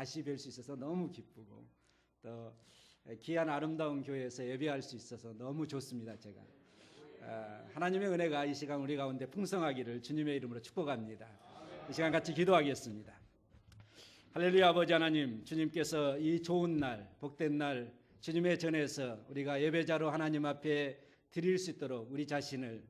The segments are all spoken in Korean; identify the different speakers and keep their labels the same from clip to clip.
Speaker 1: 다시 뵐 수 있어서 너무 기쁘고 또 귀한 아름다운 교회에서 예배할 수 있어서 너무 좋습니다. 제가 하나님의 은혜가 이 시간 우리 가운데 풍성하기를 주님의 이름으로 축복합니다. 이 시간 같이 기도하겠습니다. 할렐루야. 아버지 하나님, 주님께서 이 좋은 날, 복된 날 주님의 전에서 우리가 예배자로 하나님 앞에 드릴 수 있도록 우리 자신을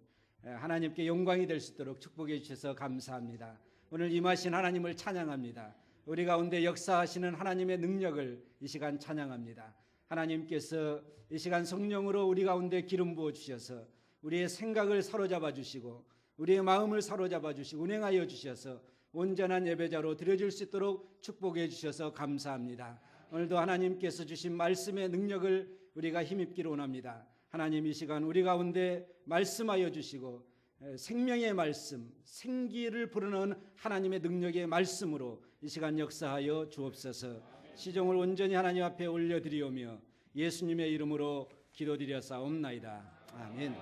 Speaker 1: 하나님께 영광이 될 수 있도록 축복해 주셔서 감사합니다. 오늘 임하신 하나님을 찬양합니다. 우리 가운데 역사하시는 하나님의 능력을 이 시간 찬양합니다. 하나님께서 이 시간 성령으로 우리 가운데 기름 부어 주셔서 우리의 생각을 사로잡아 주시고 우리의 마음을 사로잡아 주시고 운행하여 주셔서 온전한 예배자로 드려질 수 있도록 축복해 주셔서 감사합니다. 오늘도 하나님께서 주신 말씀의 능력을 우리가 힘입기를 원합니다. 하나님, 이 시간 우리 가운데 말씀하여 주시고 생명의 말씀, 생기를 불어넣은 하나님의 능력의 말씀으로 이 시간 역사하여 주옵소서. 시종을 온전히 하나님 앞에 올려드리오며 예수님의 이름으로 기도드렸사옵나이다. 아멘.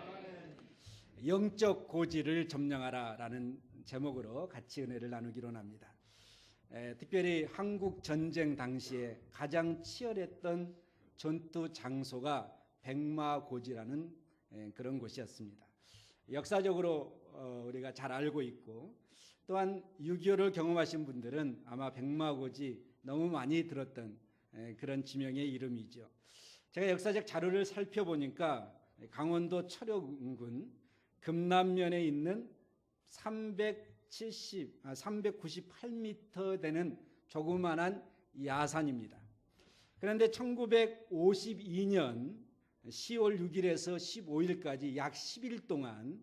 Speaker 1: 영적 고지를 점령하라라는 제목으로 같이 은혜를 나누기로 합니다. 특별히 한국 전쟁 당시에 가장 치열했던 전투 장소가 백마고지라는 그런 곳이었습니다. 역사적으로 우리가 잘 알고 있고 또한 6.25를 경험하신 분들은 아마 백마고지 너무 많이 들었던 그런 지명의 이름이죠. 제가 역사적 자료를 살펴보니까 강원도 철원군 금남면에 있는 398m 되는 조그만한 야산입니다. 그런데 1952년 10월 6일에서 15일까지 약 10일 동안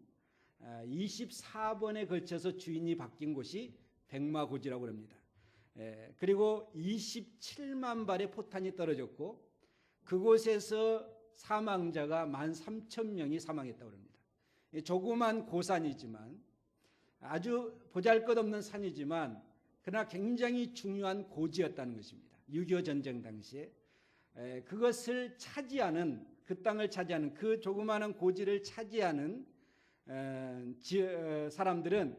Speaker 1: 24번에 걸쳐서 주인이 바뀐 곳이 백마고지라고 합니다. 그리고 27만 발의 포탄이 떨어졌고 그곳에서 사망자가 13,000명이 사망했다고 합니다. 조그만 고산이지만 아주 보잘것없는 산이지만 그러나 굉장히 중요한 고지였다는 것입니다. 6.25 전쟁 당시에 그것을 차지하는, 그 땅을 차지하는, 그 조그마한 고지를 차지하는 사람들은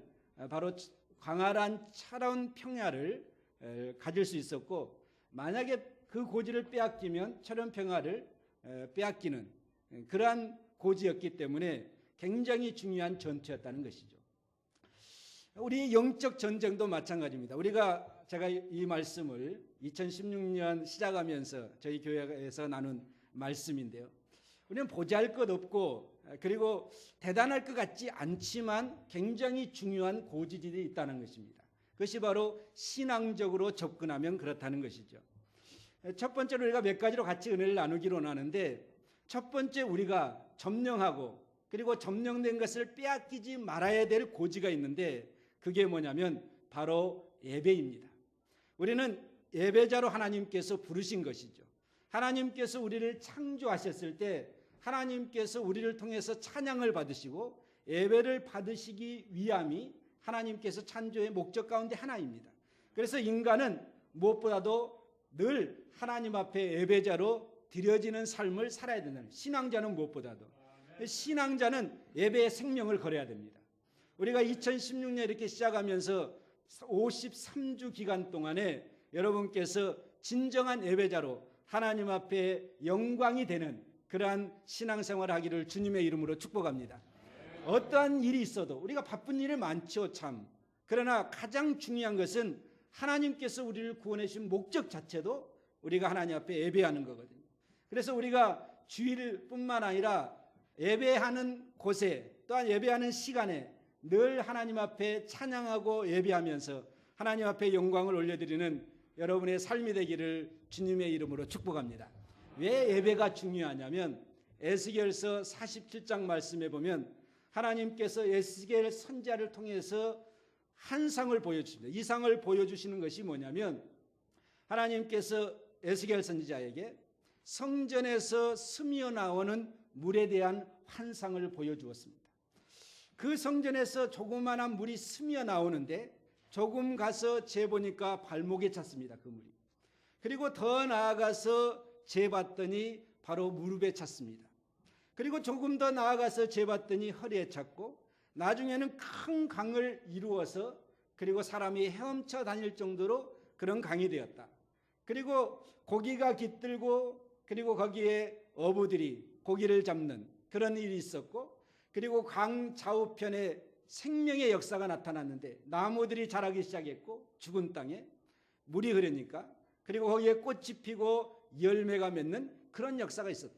Speaker 1: 바로 광활한 차라운 평야를 가질 수 있었고, 만약에 그 고지를 빼앗기면 차라운 평야를 빼앗기는 그러한 고지였기 때문에 굉장히 중요한 전투였다는 것이죠. 우리 영적 전쟁도 마찬가지입니다. 제가 이 말씀을 2016년 시작하면서 저희 교회에서 나눈 말씀인데요. 우리는 보잘것없고 그리고 대단할 것 같지 않지만 굉장히 중요한 고지들이 있다는 것입니다. 그것이 바로 신앙적으로 접근하면 그렇다는 것이죠. 첫 번째로 우리가 몇 가지로 같이 은혜를 나누기로 하는데, 첫 번째 우리가 점령하고 그리고 점령된 것을 빼앗기지 말아야 될 고지가 있는데 그게 뭐냐면 바로 예배입니다. 우리는 예배자로 하나님께서 부르신 것이죠. 하나님께서 우리를 창조하셨을 때 하나님께서 우리를 통해서 찬양을 받으시고 예배를 받으시기 위함이 하나님께서 창조의 목적 가운데 하나입니다. 그래서 인간은 무엇보다도 늘 하나님 앞에 예배자로 드려지는 삶을 살아야 된다는, 신앙자는 무엇보다도 신앙자는 예배의 생명을 걸어야 됩니다. 우리가 2016년 이렇게 시작하면서 53주 기간 동안에 여러분께서 진정한 예배자로 하나님 앞에 영광이 되는 그러한 신앙생활을 하기를 주님의 이름으로 축복합니다. 어떠한 일이 있어도, 우리가 바쁜 일이 많죠, 참. 그러나 가장 중요한 것은 하나님께서 우리를 구원해 주신 목적 자체도 우리가 하나님 앞에 예배하는 거거든요. 그래서 우리가 주일뿐만 아니라 예배하는 곳에, 또한 예배하는 시간에 늘 하나님 앞에 찬양하고 예배하면서 하나님 앞에 영광을 올려드리는 여러분의 삶이 되기를 주님의 이름으로 축복합니다. 왜 예배가 중요하냐면 에스겔서 47장 말씀에 보면 하나님께서 에스겔 선지자를 통해서 한 상을 보여주십니다. 이 상을 보여주시는 것이 뭐냐면 하나님께서 에스겔 선지자에게 성전에서 스며 나오는 물에 대한 환상을 보여주었습니다. 그 성전에서 조그마한 물이 스며 나오는데 조금 가서 재보니까 발목에 찼습니다. 그 물이. 그리고 더 나아가서 재봤더니 바로 무릎에 찼습니다. 그리고 조금 더 나아가서 재봤더니 허리에 찼고 나중에는 큰 강을 이루어서 그리고 사람이 헤엄쳐 다닐 정도로 그런 강이 되었다. 그리고 고기가 깃들고 그리고 거기에 어부들이 고기를 잡는 그런 일이 있었고, 그리고 강 좌우편에 생명의 역사가 나타났는데 나무들이 자라기 시작했고 죽은 땅에 물이 흐르니까, 그리고 거기에 꽃이 피고 열매가 맺는 그런 역사가 있었다.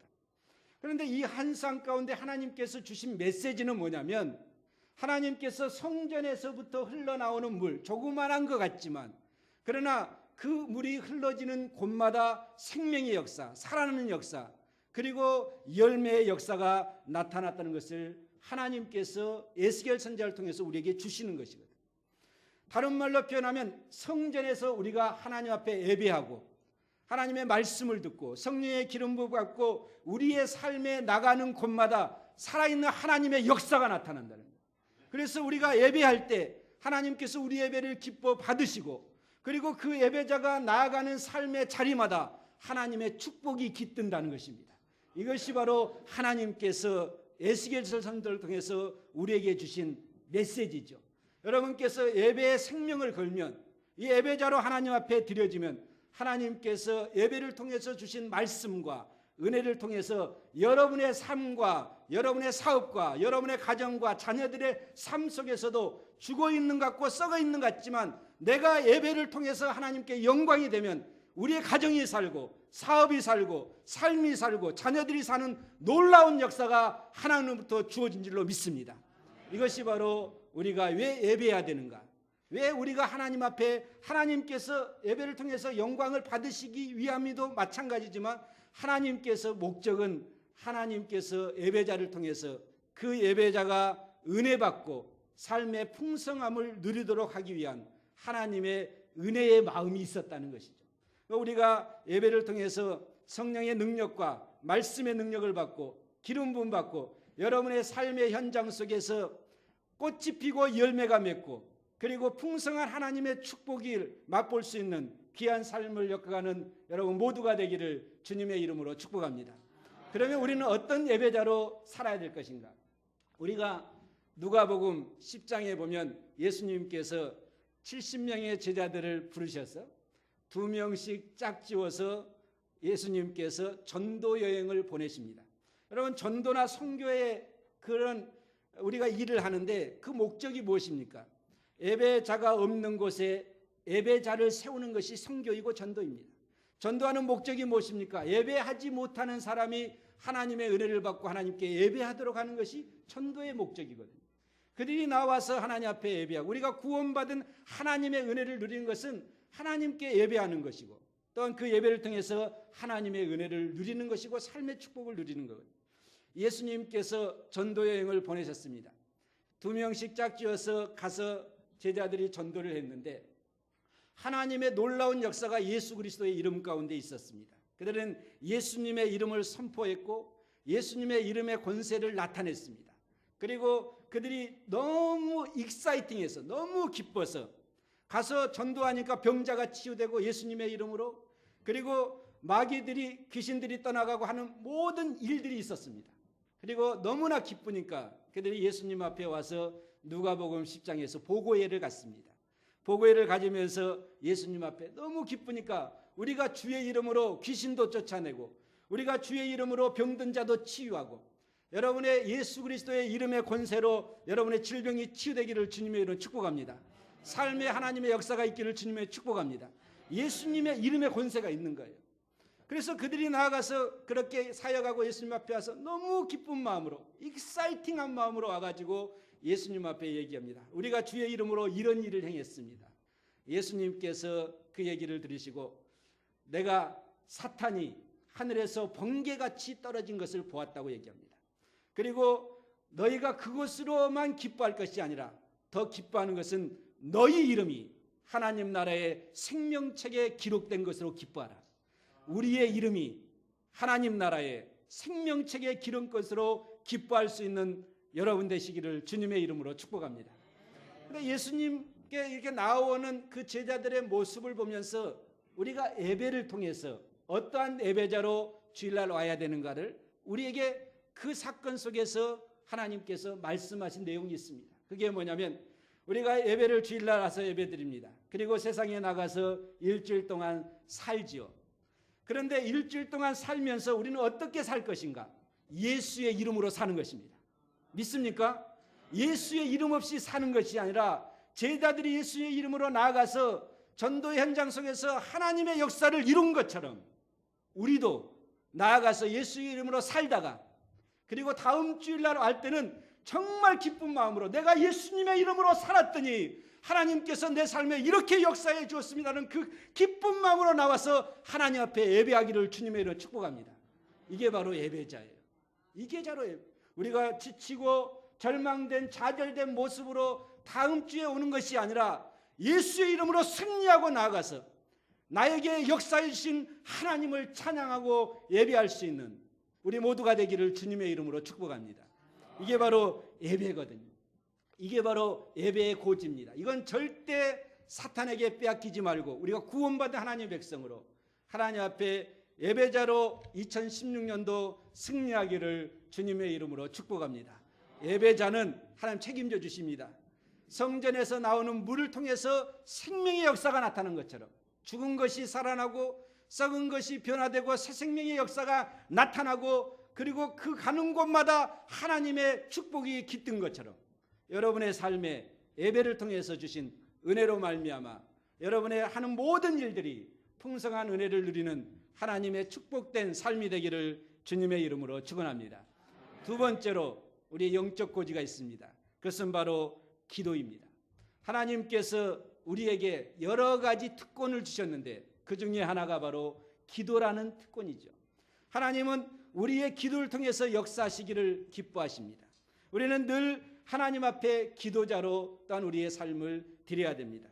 Speaker 1: 그런데 이 환상 가운데 하나님께서 주신 메시지는 뭐냐면, 하나님께서 성전에서부터 흘러나오는 물, 조그만한 것 같지만 그러나 그 물이 흘러지는 곳마다 생명의 역사, 살아나는 역사, 그리고 열매의 역사가 나타났다는 것을 하나님께서 에스겔 선지자를 통해서 우리에게 주시는 것이거든요. 다른 말로 표현하면 성전에서 우리가 하나님 앞에 예배하고 하나님의 말씀을 듣고 성령의 기름 부음 받고 우리의 삶에 나가는 곳마다 살아있는 하나님의 역사가 나타난다는 거예요. 그래서 우리가 예배할 때 하나님께서 우리 예배를 기뻐 받으시고, 그리고 그 예배자가 나아가는 삶의 자리마다 하나님의 축복이 깃든다는 것입니다. 이것이 바로 하나님께서 에스겔서 선지자를 통해서 우리에게 주신 메시지죠. 여러분께서 예배의 생명을 걸면, 이 예배자로 하나님 앞에 드려지면 하나님께서 예배를 통해서 주신 말씀과 은혜를 통해서 여러분의 삶과 여러분의 사업과 여러분의 가정과 자녀들의 삶 속에서도 죽어있는 것 같고 썩어있는 것 같지만, 내가 예배를 통해서 하나님께 영광이 되면 우리의 가정이 살고 사업이 살고 삶이 살고 자녀들이 사는 놀라운 역사가 하나님으로부터 주어진 줄로 믿습니다. 이것이 바로 우리가 왜 예배해야 되는가, 왜 우리가 하나님 앞에 하나님께서 예배를 통해서 영광을 받으시기 위함이도 마찬가지지만, 하나님께서 목적은 하나님께서 예배자를 통해서 그 예배자가 은혜 받고 삶의 풍성함을 누리도록 하기 위한 하나님의 은혜의 마음이 있었다는 것이죠. 우리가 예배를 통해서 성령의 능력과 말씀의 능력을 받고 기름 부음 받고 여러분의 삶의 현장 속에서 꽃이 피고 열매가 맺고 그리고 풍성한 하나님의 축복을 맛볼 수 있는 귀한 삶을 엮어가는 여러분 모두가 되기를 주님의 이름으로 축복합니다. 그러면 우리는 어떤 예배자로 살아야 될 것인가? 우리가 누가복음 10장에 보면 예수님께서 70명의 제자들을 부르셔서 2명씩 짝지어서 예수님께서 전도 여행을 보내십니다. 여러분, 전도나 선교의 그런 우리가 일을 하는데 그 목적이 무엇입니까? 예배자가 없는 곳에 예배자를 세우는 것이 선교이고 전도입니다. 전도하는 목적이 무엇입니까? 예배하지 못하는 사람이 하나님의 은혜를 받고 하나님께 예배하도록 하는 것이 전도의 목적이거든요. 그들이 나와서 하나님 앞에 예배하고, 우리가 구원받은 하나님의 은혜를 누리는 것은 하나님께 예배하는 것이고, 또한 그 예배를 통해서 하나님의 은혜를 누리는 것이고 삶의 축복을 누리는 거거든요. 예수님께서 전도 여행을 보내셨습니다. 2명씩 짝지어서 가서 제자들이 전도를 했는데 하나님의 놀라운 역사가 예수 그리스도의 이름 가운데 있었습니다. 그들은 예수님의 이름을 선포했고 예수님의 이름의 권세를 나타냈습니다. 그리고 그들이 너무 익사이팅해서 너무 기뻐서 가서 전도하니까 병자가 치유되고 예수님의 이름으로, 그리고 마귀들이 귀신들이 떠나가고 하는 모든 일들이 있었습니다. 그리고 너무나 기쁘니까 그들이 예수님 앞에 와서 누가복음 10장에서 보고회를 갖습니다. 보고회를 가지면서 예수님 앞에 너무 기쁘니까 우리가 주의 이름으로 귀신도 쫓아내고 우리가 주의 이름으로 병든 자도 치유하고 여러분의 예수 그리스도의 이름의 권세로 여러분의 질병이 치유되기를 주님의 이름으로 축복합니다. 삶에 하나님의 역사가 있기를 주님의 축복합니다. 예수님의 이름의 권세가 있는 거예요. 그래서 그들이 나아가서 그렇게 사역하고 예수님 앞에 와서 너무 기쁜 마음으로, 익사이팅한 마음으로 와가지고 예수님 앞에 얘기합니다. 우리가 주의 이름으로 이런 일을 행했습니다. 예수님께서 그 얘기를 들으시고 내가 사탄이 하늘에서 번개같이 떨어진 것을 보았다고 얘기합니다. 그리고 너희가 그것으로만 기뻐할 것이 아니라 더 기뻐하는 것은 너희 이름이 하나님 나라의 생명책에 기록된 것으로 기뻐하라. 우리의 이름이 하나님 나라의 생명책에 기록된 것으로 기뻐할 수 있는 여러분 되시기를 주님의 이름으로 축복합니다. 근데 예수님께 이렇게 나오는 그 제자들의 모습을 보면서 우리가 예배를 통해서 어떠한 예배자로 주일날 와야 되는가를 우리에게 그 사건 속에서 하나님께서 말씀하신 내용이 있습니다. 그게 뭐냐면 우리가 예배를 주일날 와서 예배드립니다. 그리고 세상에 나가서 일주일 동안 살지요. 그런데 일주일 동안 살면서 우리는 어떻게 살 것인가? 예수의 이름으로 사는 것입니다. 믿습니까? 예수의 이름 없이 사는 것이 아니라 제자들이 예수의 이름으로 나아가서 전도 현장 속에서 하나님의 역사를 이룬 것처럼 우리도 나아가서 예수의 이름으로 살다가 그리고 다음 주일날 할 때는 정말 기쁜 마음으로 내가 예수님의 이름으로 살았더니 하나님께서 내 삶에 이렇게 역사해 주었습니다는 그 기쁜 마음으로 나와서 하나님 앞에 예배하기를 주님의 이름으로 축복합니다. 이게 바로 예배자예요. 이게 바로 우리가 지치고 절망된 좌절된 모습으로 다음 주에 오는 것이 아니라 예수의 이름으로 승리하고 나아가서 나에게 역사해 주신 하나님을 찬양하고 예배할 수 있는 우리 모두가 되기를 주님의 이름으로 축복합니다. 이게 바로 예배거든요. 이게 바로 예배의 고지입니다. 이건 절대 사탄에게 빼앗기지 말고 우리가 구원받은 하나님의 백성으로 하나님 앞에 예배자로 2016년도 승리하기를 주님의 이름으로 축복합니다. 예배자는 하나님 책임져 주십니다. 성전에서 나오는 물을 통해서 생명의 역사가 나타나는 것처럼 죽은 것이 살아나고 썩은 것이 변화되고 새 생명의 역사가 나타나고 그리고 그 가는 곳마다 하나님의 축복이 깃든 것처럼 여러분의 삶에 예배를 통해서 주신 은혜로 말미암아 여러분의 하는 모든 일들이 풍성한 은혜를 누리는 하나님의 축복된 삶이 되기를 주님의 이름으로 축원합니다. 두 번째로 우리의 영적 고지가 있습니다. 그것은 바로 기도입니다. 하나님께서 우리에게 여러 가지 특권을 주셨는데 그 중에 하나가 바로 기도라는 특권이죠. 하나님은 우리의 기도를 통해서 역사하시기를 기뻐하십니다. 우리는 늘 하나님 앞에 기도자로 또한 우리의 삶을 드려야 됩니다.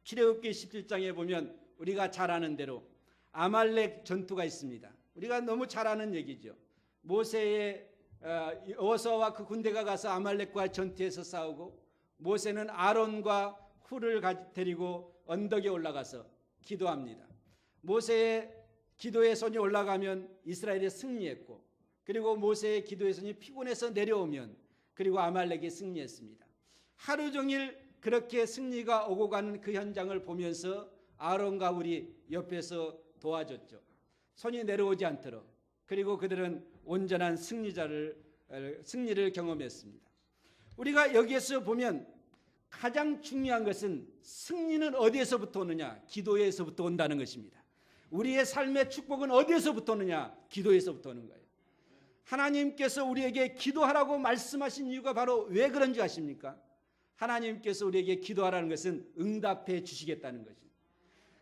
Speaker 1: 출애굽기 17장에 보면 우리가 잘 아는 대로 아말렉 전투가 있습니다. 우리가 너무 잘 아는 얘기죠. 모세의 여호수아와 그 군대가 가서 아말렉과 전투에서 싸우고 모세는 아론과 훌을 데리고 언덕에 올라가서 기도합니다. 모세의 기도의 손이 올라가면 이스라엘이 승리했고 그리고 모세의 기도의 손이 피곤해서 내려오면 그리고 아말렉이 승리했습니다. 하루 종일 그렇게 승리가 오고 가는 그 현장을 보면서 아론과 훌이 옆에서 도와줬죠. 손이 내려오지 않도록. 그리고 그들은 온전한 승리를 경험했습니다. 우리가 여기에서 보면 가장 중요한 것은 승리는 어디에서부터 오느냐? 기도에서부터 온다는 것입니다. 우리의 삶의 축복은 어디에서부터 오느냐? 기도에서부터 오는 거예요. 하나님께서 우리에게 기도하라고 말씀하신 이유가 바로 왜 그런지 아십니까? 하나님께서 우리에게 기도하라는 것은 응답해 주시겠다는 것입니다.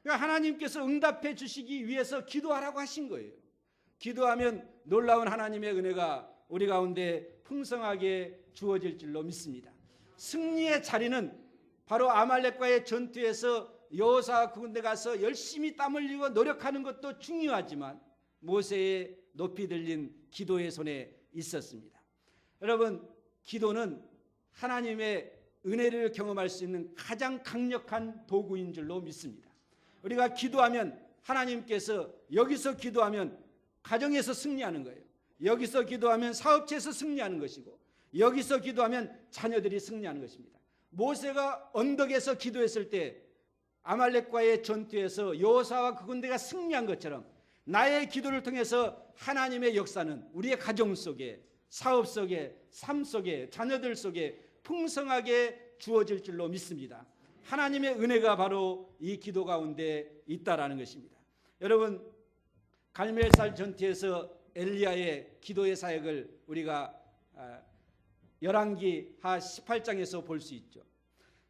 Speaker 1: 그러니까 하나님께서 응답해 주시기 위해서 기도하라고 하신 거예요. 기도하면 놀라운 하나님의 은혜가 우리 가운데 풍성하게 주어질 줄로 믿습니다. 승리의 자리는 바로 아말렉과의 전투에서 여호수아가 그 군대 가서 열심히 땀 흘리고 노력하는 것도 중요하지만 모세의 높이 들린 기도의 손에 있었습니다. 여러분, 기도는 하나님의 은혜를 경험할 수 있는 가장 강력한 도구인 줄로 믿습니다. 우리가 기도하면 하나님께서 여기서 기도하면 가정에서 승리하는 거예요. 여기서 기도하면 사업체에서 승리하는 것이고 여기서 기도하면 자녀들이 승리하는 것입니다. 모세가 언덕에서 기도했을 때 아말렉과의 전투에서 여호수아와 그 군대가 승리한 것처럼 나의 기도를 통해서 하나님의 역사는 우리의 가정 속에, 사업 속에, 삶 속에, 자녀들 속에 풍성하게 주어질 줄로 믿습니다. 하나님의 은혜가 바로 이 기도 가운데 있다라는 것입니다. 여러분, 갈멜살 전투에서 엘리야의 기도의 사역을 우리가 열왕기 하 18장에서 볼 수 있죠.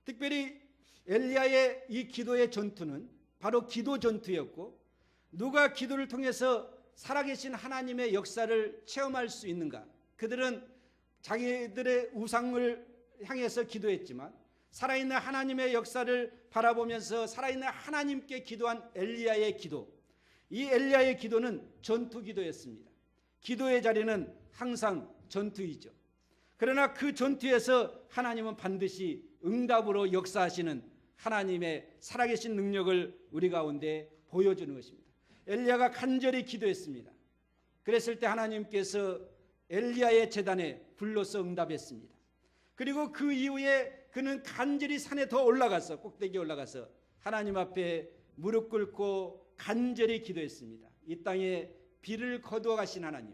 Speaker 1: 특별히 엘리야의 이 기도의 전투는 바로 기도 전투였고 누가 기도를 통해서 살아계신 하나님의 역사를 체험할 수 있는가? 그들은 자기들의 우상을 향해서 기도했지만 살아있는 하나님의 역사를 바라보면서 살아있는 하나님께 기도한 엘리야의 기도, 이 엘리야의 기도는 전투 기도였습니다. 기도의 자리는 항상 전투이죠. 그러나 그 전투에서 하나님은 반드시 응답으로 역사하시는 하나님의 살아계신 능력을 우리 가운데 보여주는 것입니다. 엘리야가 간절히 기도했습니다. 그랬을 때 하나님께서 엘리야의 제단에 불로서 응답했습니다. 그리고 그 이후에 그는 간절히 산에 더 올라가서 꼭대기에 올라가서 하나님 앞에 무릎 꿇고 간절히 기도했습니다. 이 땅에 비를 거두어 가신 하나님,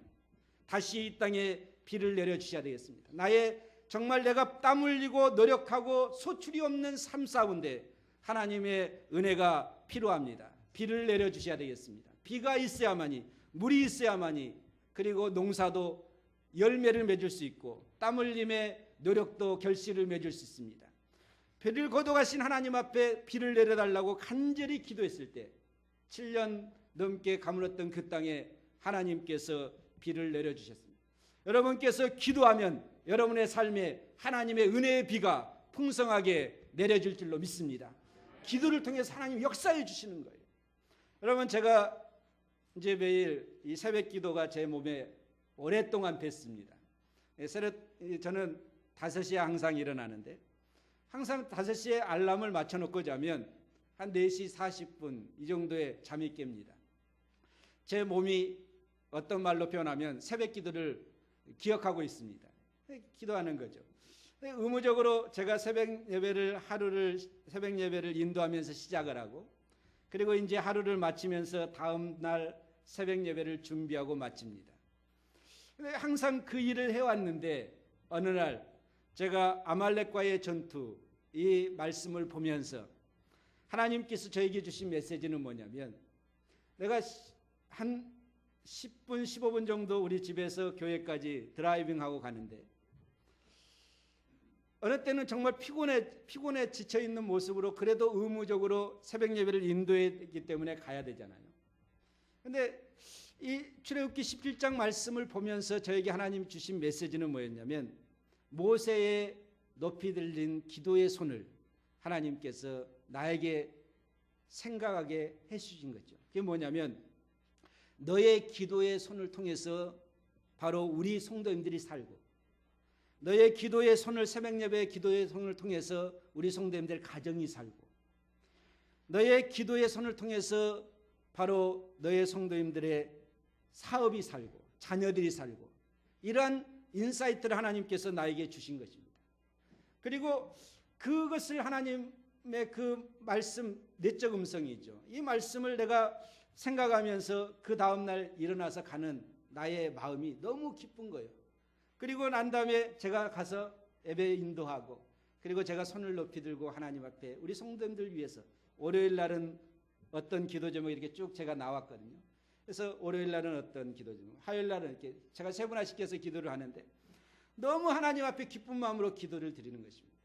Speaker 1: 다시 이 땅에 비를 내려주셔야 되겠습니다. 나의 정말 내가 땀 흘리고 노력하고 소출이 없는 삶 가운데 하나님의 은혜가 필요합니다. 비를 내려주셔야 되겠습니다. 비가 있어야만이, 물이 있어야만이, 그리고 농사도 열매를 맺을 수 있고 땀 흘림의 노력도 결실을 맺을 수 있습니다. 비를 거둬가신 하나님 앞에 비를 내려달라고 간절히 기도했을 때 7년 넘게 가물었던 그 땅에 하나님께서 비를 내려주셨습니다. 여러분께서 기도하면 여러분의 삶에 하나님의 은혜의 비가 풍성하게 내려질 줄로 믿습니다. 기도를 통해서 하나님 역사해 주시는 거예요. 여러분, 제가 이제 매일 이 새벽 기도가 제 몸에 오랫동안 뱄습니다. 저는 5시에 항상 일어나는데 항상 5시에 알람을 맞춰놓고 자면 한 4시 40분 이 정도에 잠이 깹니다. 제 몸이 어떤 말로 표현하면 새벽 기도를 기억하고 있습니다. 기도하는 거죠. 의무적으로 제가 새벽 예배를 인도하면서 시작을 하고, 그리고 이제 하루를 마치면서 다음 날 새벽 예배를 준비하고 마칩니다. 근데 항상 그 일을 해왔는데 어느 날 제가 아말렉과의 전투 이 말씀을 보면서 하나님께서 저에게 주신 메시지는 뭐냐면, 내가 한 10분 15분 정도 우리 집에서 교회까지 드라이빙하고 가는데 어느 때는 정말 피곤해 지쳐있는 모습으로 그래도 의무적으로 새벽 예배를 인도했기 때문에 가야 되잖아요. 그런데 이 출애굽기 17장 말씀을 보면서 저에게 하나님 주신 메시지는 뭐였냐면, 모세의 높이 들린 기도의 손을 하나님께서 나에게 생각하게 해주신 거죠. 그게 뭐냐면, 너의 기도의 손을 통해서 바로 우리 성도님들이 살고, 너의 기도의 손을, 새벽 예배의 기도의 손을 통해서 우리 성도님들 가정이 살고, 너의 기도의 손을 통해서 바로 너의 성도님들의 사업이 살고 자녀들이 살고, 이러한 인사이트를 하나님께서 나에게 주신 것입니다. 그리고 그것을 하나님의 그 말씀, 내적 음성이죠. 이 말씀을 내가 생각하면서 그 다음날 일어나서 가는 나의 마음이 너무 기쁜 거예요. 그리고 난 다음에 제가 가서 예배 인도하고, 그리고 제가 손을 높이 들고 하나님 앞에 우리 성도님들 위해서, 월요일 날은 어떤 기도 제목이 이렇게 쭉 제가 나왔거든요. 그래서 월요일 날은 어떤 기도 제목, 화요일 날은 이렇게 제가 세분화시켜서 기도를 하는데 너무 하나님 앞에 기쁜 마음으로 기도를 드리는 것입니다.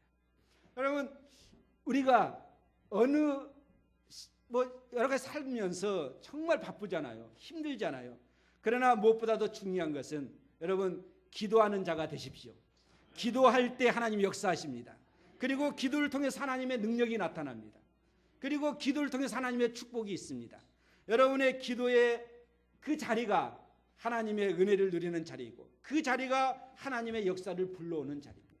Speaker 1: 여러분, 우리가 여러 가지 살면서 정말 바쁘잖아요. 힘들잖아요. 그러나 무엇보다도 중요한 것은 여러분, 기도하는 자가 되십시오. 기도할 때 하나님이 역사하십니다. 그리고 기도를 통해서 하나님의 능력이 나타납니다. 그리고 기도를 통해서 하나님의 축복이 있습니다. 여러분의 기도의 그 자리가 하나님의 은혜를 누리는 자리이고, 그 자리가 하나님의 역사를 불러오는 자리입니다.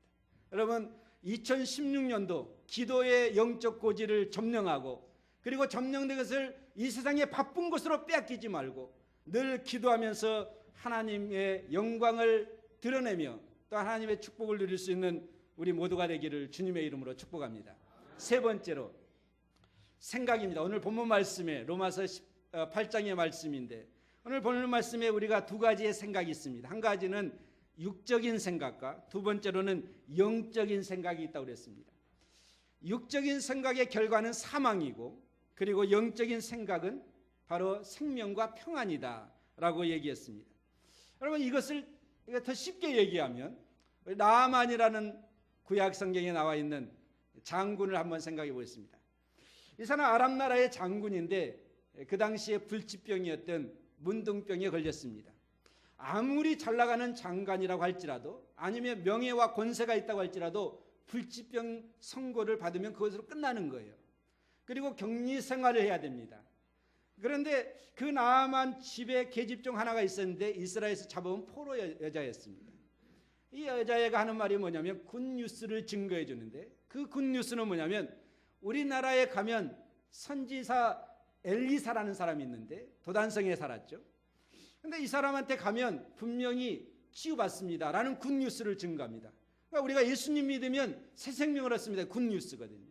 Speaker 1: 여러분, 2016년도 기도의 영적 고지를 점령하고, 그리고 점령된 것을 이 세상의 바쁜 것으로 빼앗기지 말고 늘 기도하면서 하나님의 영광을 드러내며 또 하나님의 축복을 누릴 수 있는 우리 모두가 되기를 주님의 이름으로 축복합니다. 세 번째로 생각입니다. 오늘 본문 말씀에 로마서 8장의 말씀인데, 오늘 본문 말씀에 우리가 두 가지의 생각이 있습니다. 한 가지는 육적인 생각과 두 번째로는 영적인 생각이 있다고 그랬습니다. 육적인 생각의 결과는 사망이고, 그리고 영적인 생각은 바로 생명과 평안이다 라고 얘기했습니다. 여러분, 이것을 더 쉽게 얘기하면 나아만이라는 구약 성경에 나와 있는 장군을 한번 생각해 보겠습니다. 이 사람 아람 나라의 장군인데 그 당시에 불치병이었던 문둥병에 걸렸습니다. 아무리 잘 나가는 장관이라고 할지라도, 아니면 명예와 권세가 있다고 할지라도 불치병 선고를 받으면 그것으로 끝나는 거예요. 그리고 격리 생활을 해야 됩니다. 그런데 그 나아만 집에 계집 중 하나가 있었는데 이스라엘에서 잡아온 포로 여자였습니다. 이 여자애가 하는 말이 뭐냐면 굿뉴스를 증거해 주는데, 그 굿뉴스는 뭐냐면, 우리나라에 가면 선지사 엘리사라는 사람이 있는데 도단성에 살았죠. 그런데 이 사람한테 가면 분명히 치유받습니다 라는 굿뉴스를 증거합니다. 그러니까 우리가 예수님 믿으면 새 생명을 얻습니다. 굿뉴스거든요.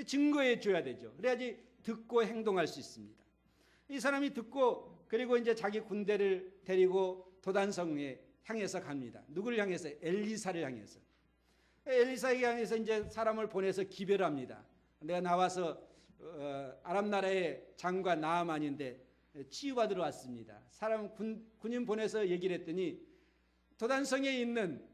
Speaker 1: 증거해 줘야 되죠. 그래야지 듣고 행동할 수 있습니다. 이 사람이 듣고 그리고 이제 자기 군대를 데리고 도단성에 향해서 갑니다. 누구를 향해서? 엘리사를 향해서. 엘리사에게 향해서 이제 사람을 보내서 기별을 합니다. 내가 나와서 아람 나라의 장관 나아만인데 치유받으러 왔습니다. 사람 군인 보내서 얘기를 했더니 도단성에 있는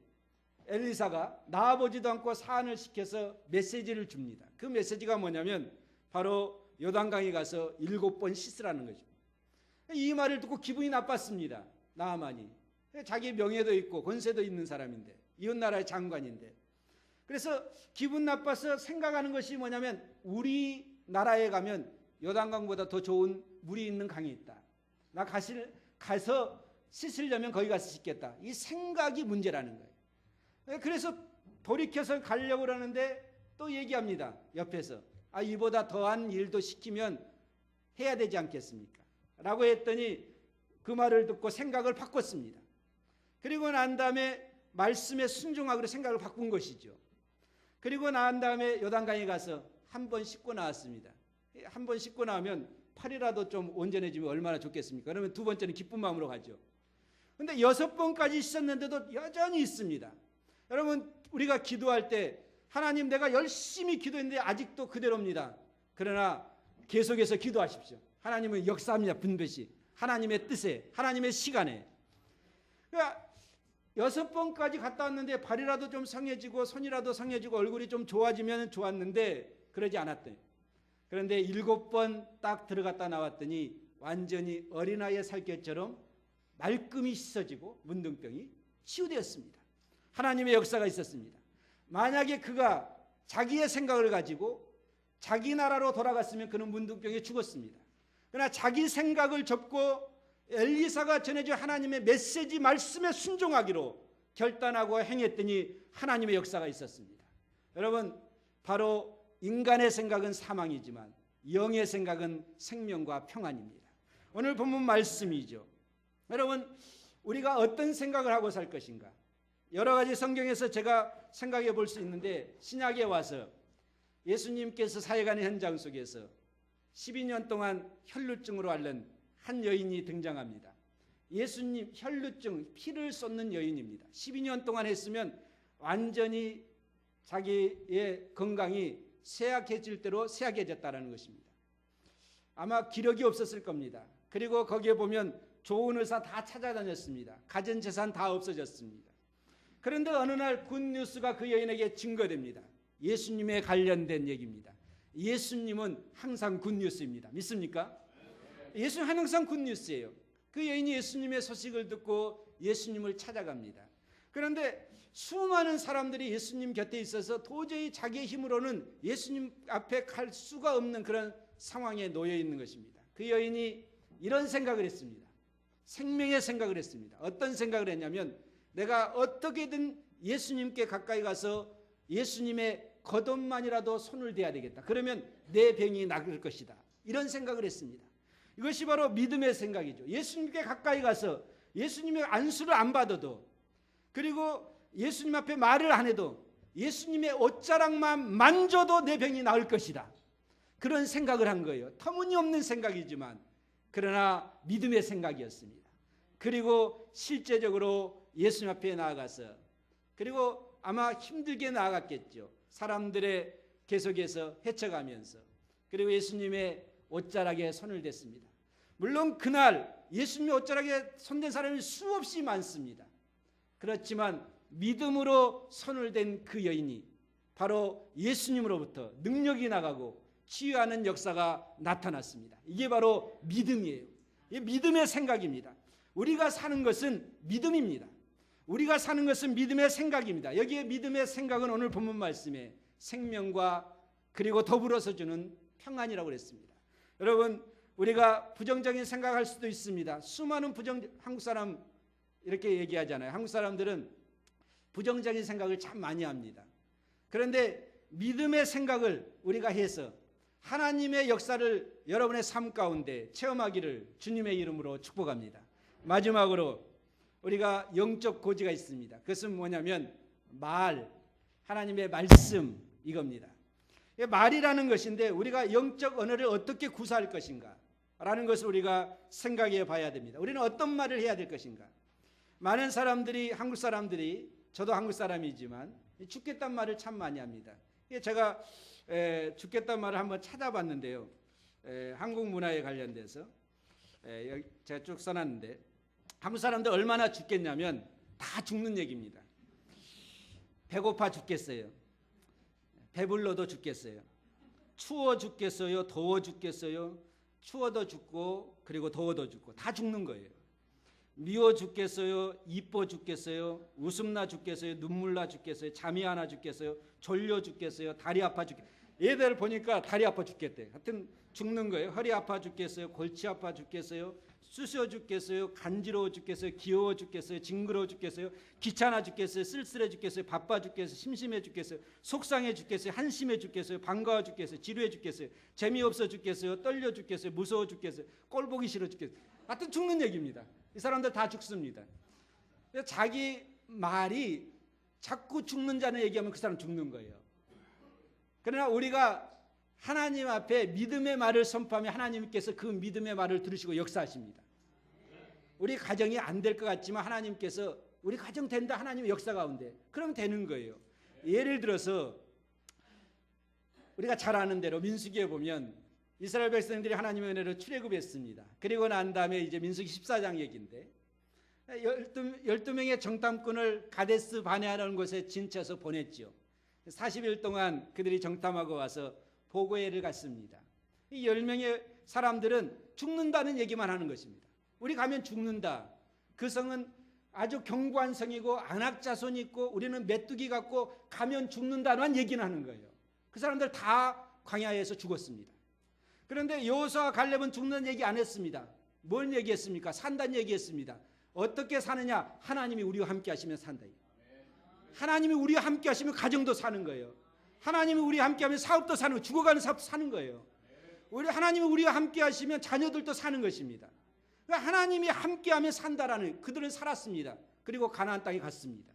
Speaker 1: 엘리사가 나와보지도 않고 사안을 시켜서 메시지를 줍니다. 그 메시지가 뭐냐면 바로 요단강에 가서 7번 씻으라는 거죠. 이 말을 듣고 기분이 나빴습니다. 나아만이. 자기 명예도 있고 권세도 있는 사람인데, 이웃나라의 장관인데. 그래서 기분 나빠서 생각하는 것이 뭐냐면 우리나라에 가면 요단강보다 더 좋은 물이 있는 강이 있다. 나 가서 씻으려면 거기 가서 씻겠다. 이 생각이 문제라는 거예요. 그래서 돌이켜서 가려고 하는데 또 얘기합니다. 옆에서. 이보다 더한 일도 시키면 해야 되지 않겠습니까? 라고 했더니 그 말을 듣고 생각을 바꿨습니다. 그리고 난 다음에 말씀에 순종하기로 생각을 바꾼 것이죠. 그리고 난 다음에 요단강에 가서 한 번 씻고 나왔습니다. 한 번 씻고 나오면 팔이라도 좀 온전해지면 얼마나 좋겠습니까? 그러면 두 번째는 기쁜 마음으로 가죠. 그런데 6번까지 씻었는데도 여전히 있습니다. 여러분, 우리가 기도할 때 하나님, 내가 열심히 기도했는데 아직도 그대로입니다. 그러나 계속해서 기도하십시오. 하나님은 역사합니다. 분별시 하나님의 뜻에, 하나님의 시간에. 그러니까 6번까지 갔다 왔는데 발이라도 좀 성해지고 손이라도 성해지고 얼굴이 좀 좋아지면 좋았는데 그러지 않았대요. 그런데 7번 딱 들어갔다 나왔더니 완전히 어린아이의 살결처럼 말끔히 씻어지고 문둥병이 치유되었습니다. 하나님의 역사가 있었습니다. 만약에 그가 자기의 생각을 가지고 자기 나라로 돌아갔으면 그는 문둥병에 죽었습니다. 그러나 자기 생각을 접고 엘리사가 전해준 하나님의 메시지 말씀에 순종하기로 결단하고 행했더니 하나님의 역사가 있었습니다. 여러분, 바로 인간의 생각은 사망이지만 영의 생각은 생명과 평안입니다. 오늘 본문 말씀이죠. 여러분, 우리가 어떤 생각을 하고 살 것인가? 여러 가지 성경에서 제가 생각해 볼 수 있는데, 신약에 와서 예수님께서 사역하는 현장 속에서 12년 동안 혈루증으로 앓는 한 여인이 등장합니다. 예수님, 혈루증, 피를 쏟는 여인입니다. 12년 동안 했으면 완전히 자기의 건강이 쇠약해질 대로 쇠약해졌다는 것입니다. 아마 기력이 없었을 겁니다. 그리고 거기에 보면 좋은 의사 다 찾아다녔습니다. 가진 재산 다 없어졌습니다. 그런데 어느 날 굿뉴스가 그 여인에게 증거됩니다. 예수님에 관련된 얘기입니다. 예수님은 항상 굿뉴스입니다. 믿습니까? 예수님은 항상 굿뉴스예요. 그 여인이 예수님의 소식을 듣고 예수님을 찾아갑니다. 그런데 수많은 사람들이 예수님 곁에 있어서 도저히 자기의 힘으로는 예수님 앞에 갈 수가 없는 그런 상황에 놓여 있는 것입니다. 그 여인이 이런 생각을 했습니다. 생명의 생각을 했습니다. 어떤 생각을 했냐면, 내가 어떻게든 예수님께 가까이 가서 예수님의 겉옷만이라도 손을 대야 되겠다. 그러면 내 병이 나을 것이다. 이런 생각을 했습니다. 이것이 바로 믿음의 생각이죠. 예수님께 가까이 가서 예수님의 안수를 안 받아도, 그리고 예수님 앞에 말을 안 해도 예수님의 옷자락만 만져도 내 병이 나을 것이다. 그런 생각을 한 거예요. 터무니없는 생각이지만 그러나 믿음의 생각이었습니다. 그리고 실제적으로 예수님 앞에 나아가서, 그리고 아마 힘들게 나아갔겠죠. 사람들의 계속해서 헤쳐가면서, 그리고 예수님의 옷자락에 손을 댔습니다. 물론 그날 예수님의 옷자락에 손댄 사람이 수없이 많습니다. 그렇지만 믿음으로 손을 댄 그 여인이 바로 예수님으로부터 능력이 나가고 치유하는 역사가 나타났습니다. 이게 바로 믿음이에요. 이게 믿음의 생각입니다. 우리가 사는 것은 믿음입니다. 우리가 사는 것은 믿음의 생각입니다. 여기에 믿음의 생각은 오늘 본문 말씀에 생명과 그리고 더불어서 주는 평안이라고 그랬습니다. 여러분, 우리가 부정적인 생각할 수도 있습니다. 수많은 한국 사람 이렇게 얘기하잖아요. 한국 사람들은 부정적인 생각을 참 많이 합니다. 그런데 믿음의 생각을 우리가 해서 하나님의 역사를 여러분의 삶 가운데 체험하기를 주님의 이름으로 축복합니다. 마지막으로 우리가 영적 고지가 있습니다. 그것은 뭐냐면 하나님의 말씀, 이겁니다. 말이라는 것인데 우리가 영적 언어를 어떻게 구사할 것인가 라는 것을 우리가 생각해 봐야 됩니다. 우리는 어떤 말을 해야 될 것인가. 많은 사람들이, 한국 사람들이, 저도 한국 사람이지만 죽겠다는 말을 참 많이 합니다. 제가 죽겠다는 말을 한번 찾아봤는데요. 한국 문화에 관련돼서 제가 쭉 써놨는데, 한국 사람들 얼마나 죽겠냐면 다 죽는 얘기입니다. 배고파 죽겠어요. 배불러도 죽겠어요. 추워 죽겠어요. 더워 죽겠어요. 추워도 죽고 그리고 더워도 죽고 다 죽는 거예요. 미워 죽겠어요. 이뻐 죽겠어요. 웃음나 죽겠어요. 눈물나 죽겠어요. 잠이 안 와 죽겠어요. 졸려 죽겠어요. 다리 아파 죽겠어요. 얘들 보니까 다리 아파 죽겠대. 하여튼 죽는 거예요. 허리 아파 죽겠어요. 골치 아파 죽겠어요. 쑤셔 죽겠어요. 간지러워 죽겠어요. 귀여워 죽겠어요. 징그러워 죽겠어요. 귀찮아 죽겠어요. 쓸쓸해 죽겠어요. 바빠 죽겠어요. 심심해 죽겠어요. 속상해 죽겠어요. 한심해 죽겠어요. 반가워 죽겠어요. 지루해 죽겠어요. 재미없어 죽겠어요. 떨려 죽겠어요. 무서워 죽겠어요. 꼴 보기 싫어 죽겠어요. 하여튼 죽는 얘기입니다. 이 사람들 다 죽습니다. 자기 말이 자꾸 죽는 자는 얘기하면 그 사람 죽는 거예요. 그러나 우리가 하나님 앞에 믿음의 말을 선포하면 하나님께서 그 믿음의 말을 들으시고 역사하십니다. 우리 가정이 안 될 것 같지만 하나님께서 우리 가정 된다, 하나님의 역사 가운데 그럼 되는 거예요. 예를 들어서 우리가 잘 아는 대로 민수기에 보면 이스라엘 백성들이 하나님의 은혜로 출애굽했습니다. 그리고 난 다음에 이제 민수기 14장 얘기인데 12명의 정탐꾼을 가데스 바네아라는 곳에 진쳐서 보냈죠. 40일 동안 그들이 정탐하고 와서 보고회를 갔습니다. 이 10명의 사람들은 죽는다는 얘기만 하는 것입니다. 우리 가면 죽는다. 그 성은 아주 견고한 성이고 안악자손이 있고 우리는 메뚜기 같고 가면 죽는다는 얘기는 하는 거예요. 그 사람들 다 광야에서 죽었습니다. 그런데 여호수아와 갈렙은 죽는 얘기 안 했습니다. 뭘 얘기했습니까? 산다는 얘기했습니다. 어떻게 사느냐? 하나님이 우리와 함께 하시면 산다. 하나님이 우리와 함께 하시면 가정도 사는 거예요. 하나님이 우리와 함께 하면 사업도 사는 거예요. 죽어가는 사업도 사는 거예요. 하나님이 우리와 함께 하시면 자녀들도 사는 것입니다. 그러니까 하나님이 함께 하면 산다라는, 그들은 살았습니다. 그리고 가나안 땅에 갔습니다.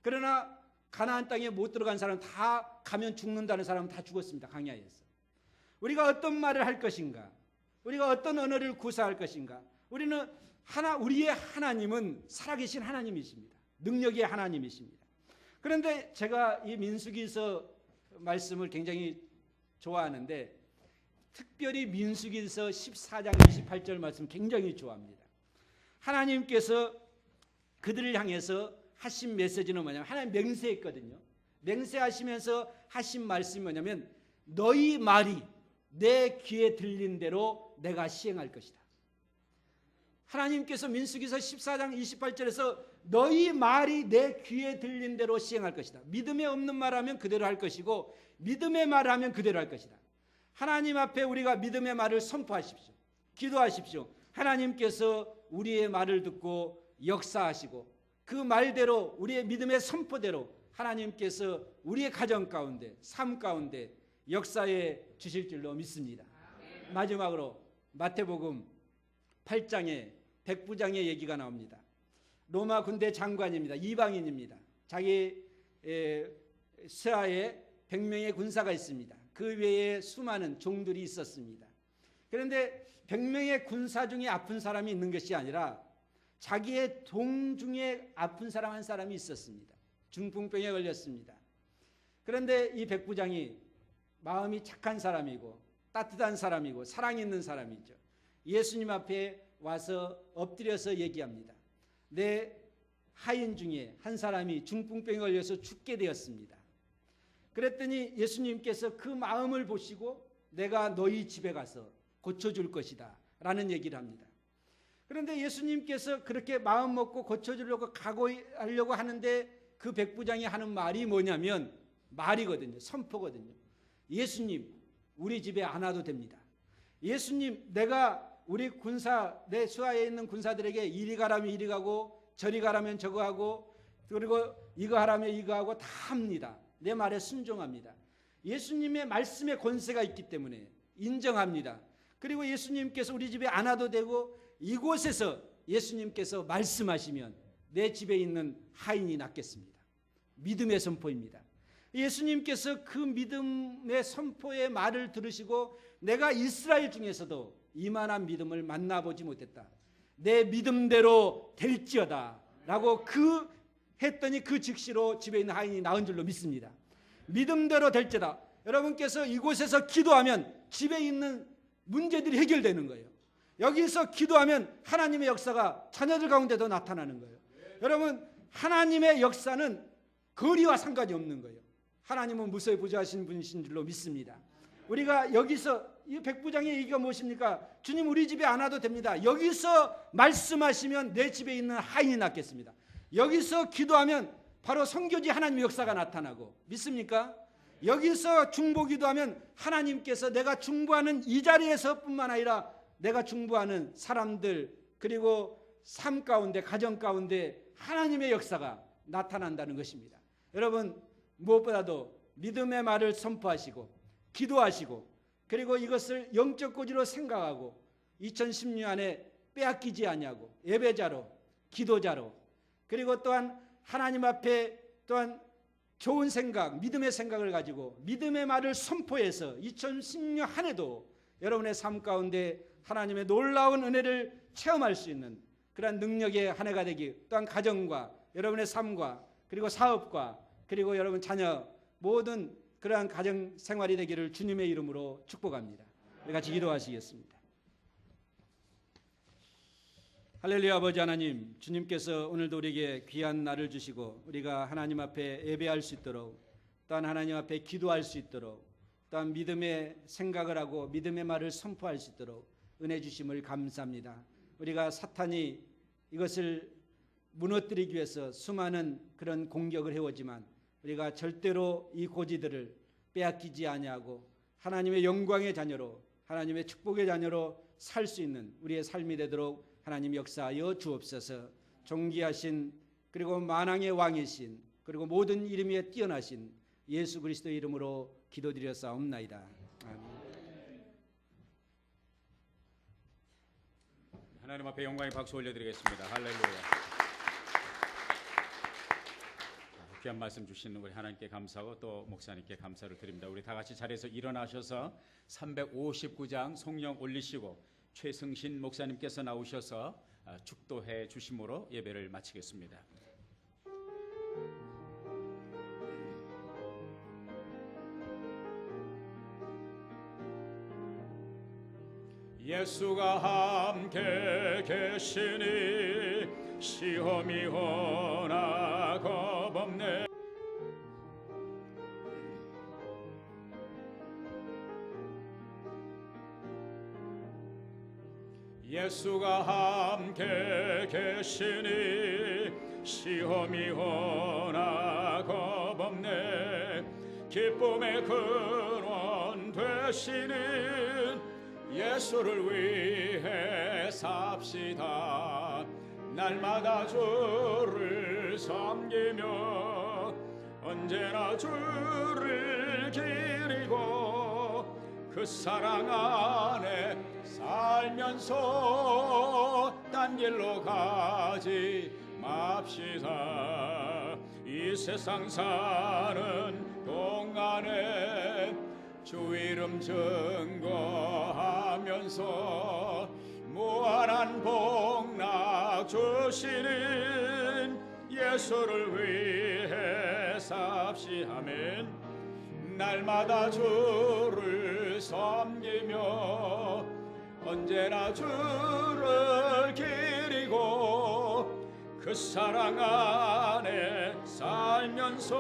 Speaker 1: 그러나 가나안 땅에 못 들어간 사람은 다 가면 죽는다는 사람은 다 죽었습니다. 광야에서. 우리가 어떤 말을 할 것인가? 우리가 어떤 언어를 구사할 것인가? 우리의 하나님은 살아계신 하나님이십니다. 능력의 하나님이십니다. 그런데 제가 이 민수기서 말씀을 굉장히 좋아하는데 특별히 민수기서 14장 28절 말씀 굉장히 좋아합니다. 하나님께서 그들을 향해서 하신 메시지는 뭐냐면 하나님 맹세했거든요. 맹세하시면서 하신 말씀이 뭐냐면 너희 말이 내 귀에 들린 대로 내가 시행할 것이다. 하나님께서 민수기서 14장 28절에서 너희 말이 내 귀에 들린 대로 시행할 것이다. 믿음에 없는 말하면 그대로 할 것이고 믿음의 말하면 그대로 할 것이다. 하나님 앞에 우리가 믿음의 말을 선포하십시오. 기도하십시오. 하나님께서 우리의 말을 듣고 역사하시고 그 말대로 우리의 믿음의 선포대로 하나님께서 우리의 가정 가운데 삶 가운데 역사해 주실 줄로 믿습니다. 마지막으로 마태복음 8장에 백부장의 얘기가 나옵니다. 로마 군대 장관입니다. 이방인입니다. 자기 서하에 100명의 군사가 있습니다. 그 외에 수많은 종들이 있었습니다. 그런데 100명의 군사 중에 아픈 사람이 있는 것이 아니라 자기의 동 중에 아픈 사람 한 사람이 있었습니다. 중풍병에 걸렸습니다. 그런데 이 백부장이 마음이 착한 사람이고 따뜻한 사람이고 사랑 있는 사람이죠. 예수님 앞에 와서 엎드려서 얘기합니다. 내 하인 중에 한 사람이 중풍병에 걸려서 죽게 되었습니다. 그랬더니 예수님께서 그 마음을 보시고 내가 너희 집에 가서 고쳐줄 것이다 라는 얘기를 합니다. 그런데 예수님께서 그렇게 마음 먹고 고쳐주려고 각오하려고 하는데 그 백부장이 하는 말이 뭐냐면 말이거든요. 선포거든요. 예수님 우리 집에 안 와도 됩니다. 예수님 내가 우리 내 수하에 있는 군사들에게 이리 가라면 이리 가고 저리 가라면 저거 하고 그리고 이거 하라면 이거 하고 다 합니다. 내 말에 순종합니다. 예수님의 말씀에 권세가 있기 때문에 인정합니다. 그리고 예수님께서 우리 집에 안 와도 되고 이곳에서 예수님께서 말씀하시면 내 집에 있는 하인이 낫겠습니다. 믿음의 선포입니다. 예수님께서 그 믿음의 선포의 말을 들으시고 내가 이스라엘 중에서도 이만한 믿음을 만나보지 못했다. 내 믿음대로 될지어다 라고 했더니 그 즉시로 집에 있는 하인이 나은 줄로 믿습니다. 믿음대로 될지어다. 여러분께서 이곳에서 기도하면 집에 있는 문제들이 해결되는 거예요. 여기서 기도하면 하나님의 역사가 자녀들 가운데도 나타나는 거예요. 여러분, 하나님의 역사는 거리와 상관이 없는 거예요. 하나님은 무서히 보좌하신 분이신 줄로 믿습니다. 우리가 여기서 이 백부장의 얘기가 무엇입니까? 주님 우리 집에 안 와도 됩니다. 여기서 말씀하시면 내 집에 있는 하인이 낫겠습니다. 여기서 기도하면 바로 선교지 하나님의 역사가 나타나고, 믿습니까? 여기서 중보기도하면 하나님께서 내가 중보하는 이 자리에서뿐만 아니라 내가 중보하는 사람들 그리고 삶 가운데 가정 가운데 하나님의 역사가 나타난다는 것입니다. 여러분, 무엇보다도 믿음의 말을 선포하시고 기도하시고 그리고 이것을 영적 고지로 생각하고 2016년에 빼앗기지 아니하고 예배자로 기도자로 그리고 또한 하나님 앞에 또한 좋은 생각, 믿음의 생각을 가지고 믿음의 말을 선포해서 2016년 한 해도 여러분의 삶 가운데 하나님의 놀라운 은혜를 체험할 수 있는 그러한 능력의 한 해가 되기, 또한 가정과 여러분의 삶과 그리고 사업과 그리고 여러분 자녀 모든 그러한 가정 생활이 되기를 주님의 이름으로 축복합니다. 우리 같이 기도하시겠습니다. 할렐루야. 아버지 하나님, 주님께서 오늘도 우리에게 귀한 날을 주시고 우리가 하나님 앞에 예배할 수 있도록 또한 하나님 앞에 기도할 수 있도록 또한 믿음의 생각을 하고 믿음의 말을 선포할 수 있도록 은혜 주심을 감사합니다. 우리가 사탄이 이것을 무너뜨리기 위해서 수많은 그런 공격을 해오지만 우리가 절대로 이 고지들을 빼앗기지 아니하고 하나님의 영광의 자녀로 하나님의 축복의 자녀로 살 수 있는 우리의 삶이 되도록 하나님 역사하여 주옵소서. 존귀하신 그리고 만왕의 왕이신 그리고 모든 이름 위에 뛰어나신 예수 그리스도의 이름으로 기도드렸사옵나이다. 아멘.
Speaker 2: 하나님 앞에 영광의 박수 올려드리겠습니다. 할렐루야. 귀한 말씀 주시는 우리 하나님께 감사하고 또 목사님께 감사를 드립니다. 우리 다 같이 자리에서 일어나셔서 359장 성령 올리시고 최승신 목사님께서 나오셔서 축도해 주심으로 예배를 마치겠습니다. 예수가 함께 계시니 시험이 오나 겁없네. 예수가 함께 계시니 시험이 오나 겁없네. 기쁨의 근원 되시는 예수를 위해 삽시다. 날마다 주를 섬기며 언제나 주를 기리고 그 사랑 안에 살면서 딴 길로 가지 맙시다. 이 세상 사는 동안에 주 이름 증거하면서 무한한 복락 주시는 예수를 위해 삽시하면 날마다 주를 섬기며 언제나 주를 기리고 그 사랑 안에 살면서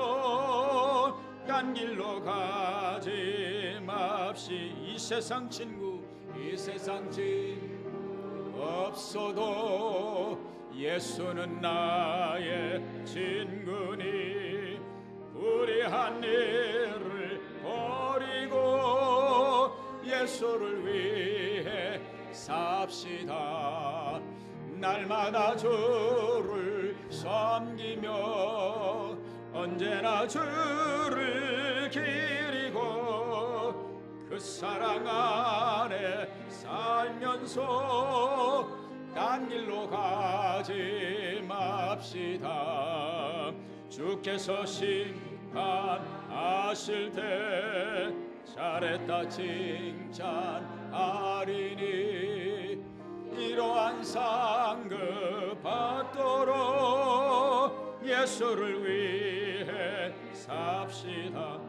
Speaker 2: 딴 길로 가지 맙시. 이 세상 친구 이 세상 친구 없어도 예수는 나의 친구니 불의한 일을 버리고 예수를 위해 삽시다. 날마다 주를 섬기며 언제나 주를 기리고 그 사랑 안에 살면서 딴 길로 가지 맙시다. 주께서 심판 하실 때 잘했다 칭찬하리니 이러한 상급 받도록 예수를 위해 삽시다.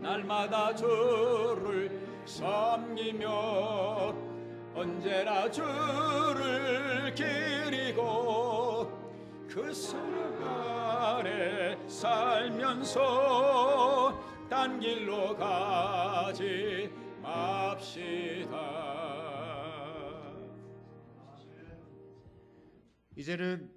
Speaker 2: 날마다 주를 섬기며 언제나 주를 기리고 그 사랑 아래 살면서 딴 길로 가지 맙시다.
Speaker 3: 이제는